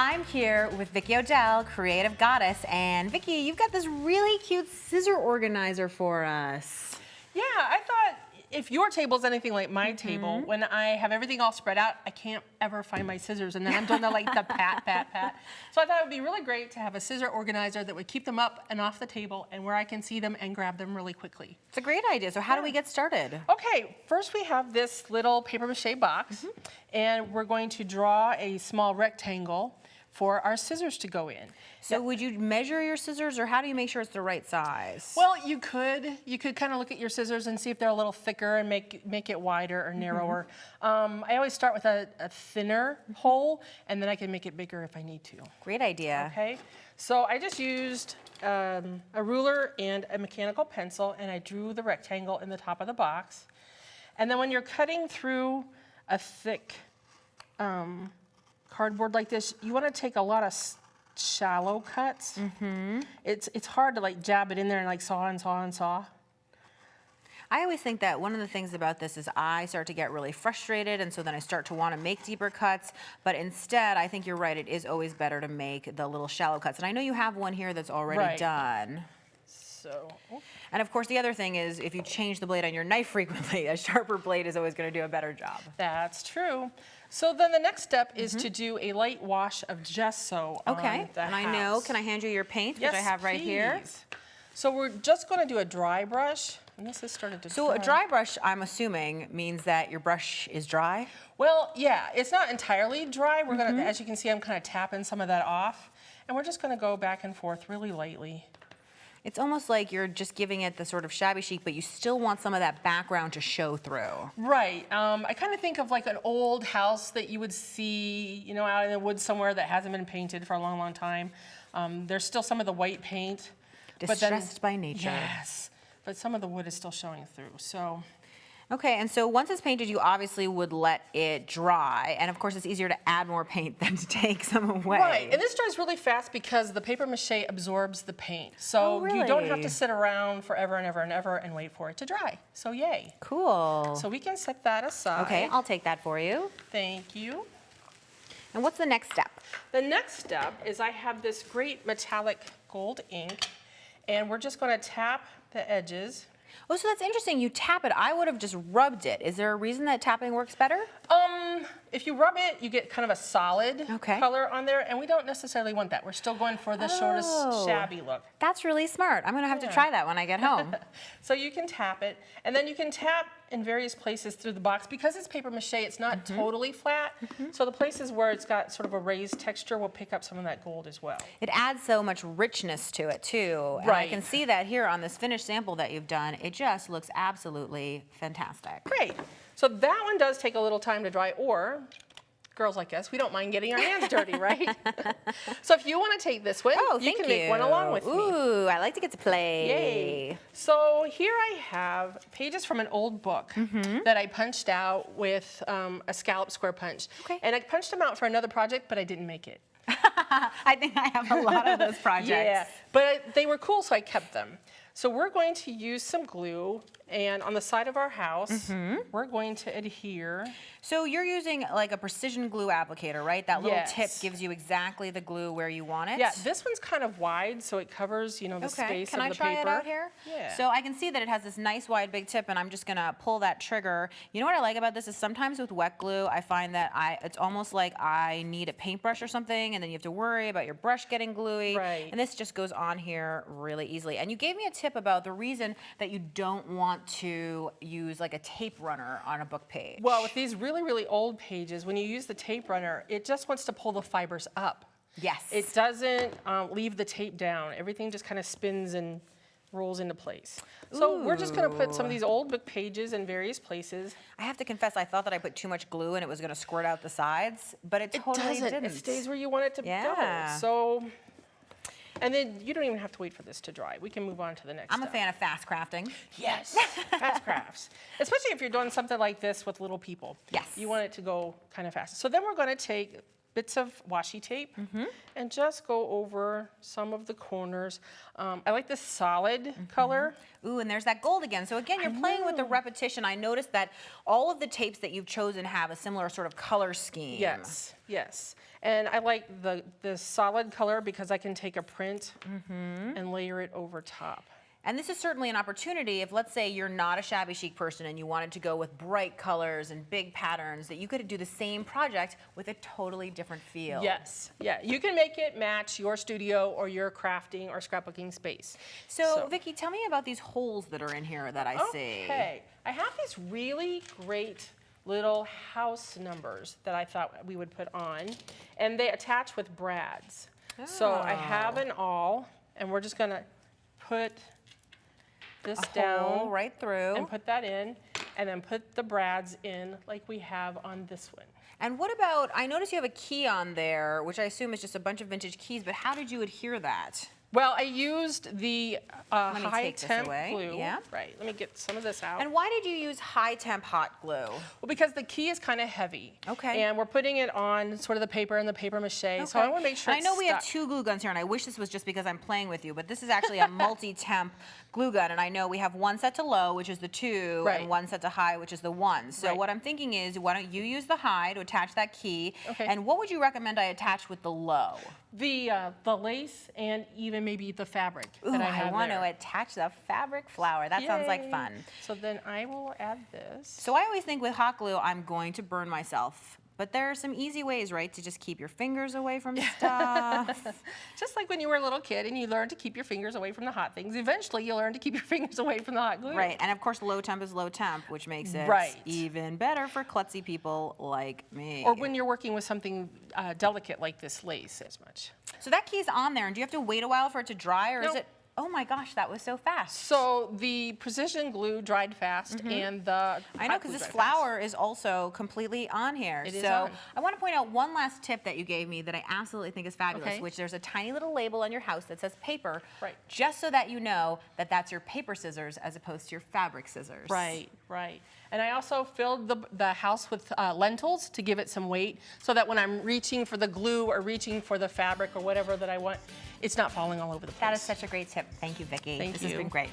I'm here with Vicki O'Dell, Creative Goddess, and Vicki, you've got this really cute scissor organizer for us. Yeah, I thought if your table's anything like my table, when I have everything all spread out, I can't ever find my scissors, and then I'm doing the pat, pat, pat. So I thought it would be really great to have a scissor organizer that would keep them up and off the table and where I can see them and grab them really quickly. It's a great idea. So how do we get started? Okay, first we have this little paper mache box, and we're going to draw a small rectangle for our scissors to go in. So would you measure your scissors, or how do you make sure it's the right size? Well, you could kind of look at your scissors and see if they're a little thicker and make it wider or narrower. I always start with a thinner hole, and then I can make it bigger if I need to. Great idea. Okay, so I just used a ruler and a mechanical pencil, and I drew the rectangle in the top of the box. And then when you're cutting through a thick cardboard like this, you want to take a lot of shallow cuts. It's hard to like jab it in there and like saw and saw and saw. I always think that one of the things about this is I start to get really frustrated, and so then I start to want to make deeper cuts, but instead I think you're right, it is always better to make the little shallow cuts. And I know you have one here that's already done. So. And of course the other thing is, if you change the blade on your knife frequently, a sharper blade is always going to do a better job. That's true. So then the next step is to do a light wash of gesso on the and I know, house. can I hand you your paint, Yes, which I have right here? please. So we're just going to do a dry brush, and this has started to dry. So a dry brush, I'm assuming, means that your brush is dry? Well, yeah, it's not entirely dry. We're going to, as you can see, I'm kind of tapping some of that off, and we're just going to go back and forth really lightly. It's almost like you're just giving it the sort of shabby chic, but you still want some of that background to show through. Right. I kind of think of like an old house that you would see, you know, out in the woods somewhere that hasn't been painted for a long, long time. There's still some of the white paint. Distressed by nature. Yes, but some of the wood is still showing through. So. Okay, and so once it's painted, you obviously would let it dry, and of course it's easier to add more paint than to take some away. Right, and this dries really fast because the paper mache absorbs the paint. So you don't have to sit around forever and ever and ever and wait for it to dry. So yay. Cool. So we can set that aside. Okay, I'll take that for you. Thank you. And what's the next step? The next step is I have this great metallic gold ink, and we're just going to tap the edges. Oh, so that's interesting. You tap it. I would have just rubbed it. Is there a reason that tapping works better? If you rub it, you get kind of a solid color on there, and we don't necessarily want that. We're still going for the shortest shabby look. That's really smart. I'm going to have to try that when I get home. So you can tap it, and then you can tap in various places through the box. Because it's paper mache, it's not totally flat, so the places where it's got sort of a raised texture will pick up some of that gold as well. It adds so much richness to it too. And I can see that here on this finished sample that you've done. It just looks absolutely fantastic. Great. So that one does take a little time to dry, or girls like us, we don't mind getting our hands dirty, right? So if you want to take this one, you can make one along with me. Ooh, I like to get to play. Yay. So here I have pages from an old book that I punched out with a scallop square punch. And I punched them out for another project, but I didn't make it. I think I have a lot of those projects. Yeah, but they were cool, so I kept them. So we're going to use some glue, and on the side of our house, we're going to adhere. So you're using like a precision glue applicator, right? That little tip gives you exactly the glue where you want it. Yeah, this one's kind of wide, so it covers, you know, the space of the paper. Can I try it out here? Yeah. So I can see that it has this nice wide big tip, and I'm just gonna pull that trigger. You know what I like about this is sometimes with wet glue, I find that it's almost like I need a paintbrush or something, and then you have to worry about your brush getting gluey. Right. And this just goes on here really easily. And you gave me a tip about the reason that you don't want to use like a tape runner on a book page. Well, with these really, really old pages, when you use the tape runner, it just wants to pull the fibers up. Yes. It doesn't leave the tape down. Everything just kind of spins and rolls into place. So we're just going to put some of these old book pages in various places. I have to confess, I thought that I put too much glue and it was going to squirt out the sides, but it totally didn't. It stays where you want it to go. So, and then you don't even have to wait for this to dry. We can move on to the next I'm step. a fan of fast crafting. Yes, fast crafts. Especially if you're doing something like this with little people. Yes. You want it to go kind of fast. So then we're going to take bits of washi tape and just go over some of the corners. I like this solid color. Ooh, and there's that gold again. So again, you're playing with the repetition. I noticed that all of the tapes that you've chosen have a similar sort of color scheme. Yes, yes. And I like the solid color because I can take a print and layer it over top. And this is certainly an opportunity if, let's say, you're not a shabby chic person and you wanted to go with bright colors and big patterns, that you could do the same project with a totally different feel. Yes, yeah. You can make it match your studio or your crafting or scrapbooking space. So, Vicki, tell me about these holes that are in here that I see. Okay, I have these really great little house numbers that I thought we would put on, and they attach with brads. So I have an awl, and we're just gonna put this down right through and put that in, and then put the brads in like we have on this one. And what about, I notice you have a key on there, which I assume is just a bunch of vintage keys, but how did you adhere that? Well, I used the high temp glue. Yeah. Right, let me get some of this out. And why did you use high temp hot glue? Well, because the key is kind of heavy. Okay. And we're putting it on sort of the paper and the paper mache, so I want to make sure I know we have 2 glue guns here, and I wish this was just because I'm playing with you, but this is actually a multi-temp glue gun, and I know we have one set to low, which is the 2, and one set to high, which is the 1. So what I'm thinking is, why don't you use the high to attach that key, and what would you recommend I attach with the low? The lace and even maybe the fabric that I have I want to attach the fabric flower. That sounds like fun. So then I will add this. So I always think with hot glue, I'm going to burn myself. But there are some easy ways, right, to just keep your fingers away from stuff. Just like when you were a little kid and you learned to keep your fingers away from the hot things, eventually you'll learn to keep your fingers away from the hot glue. Right, and of course low temp is low temp, which makes it even better for klutzy people like me. Or when you're working with something delicate like this lace as much. So that key's on there, and do you have to wait a while for it to dry, or is it? Oh my gosh, that was so fast. So the precision glue dried fast, and the I know, because this flower is also completely on here. It is so on. I want to point out one last tip that you gave me that I absolutely think is fabulous, which there's a tiny little label on your house that says paper, just so that you know that that's your paper scissors as opposed to your fabric scissors. Right, right. And I also filled the house with lentils to give it some weight, so that when I'm reaching for the glue or reaching for the fabric or whatever that I want, it's not falling all over the place. That is such a great tip. Thank you, Vicki. Thank you. This has been great.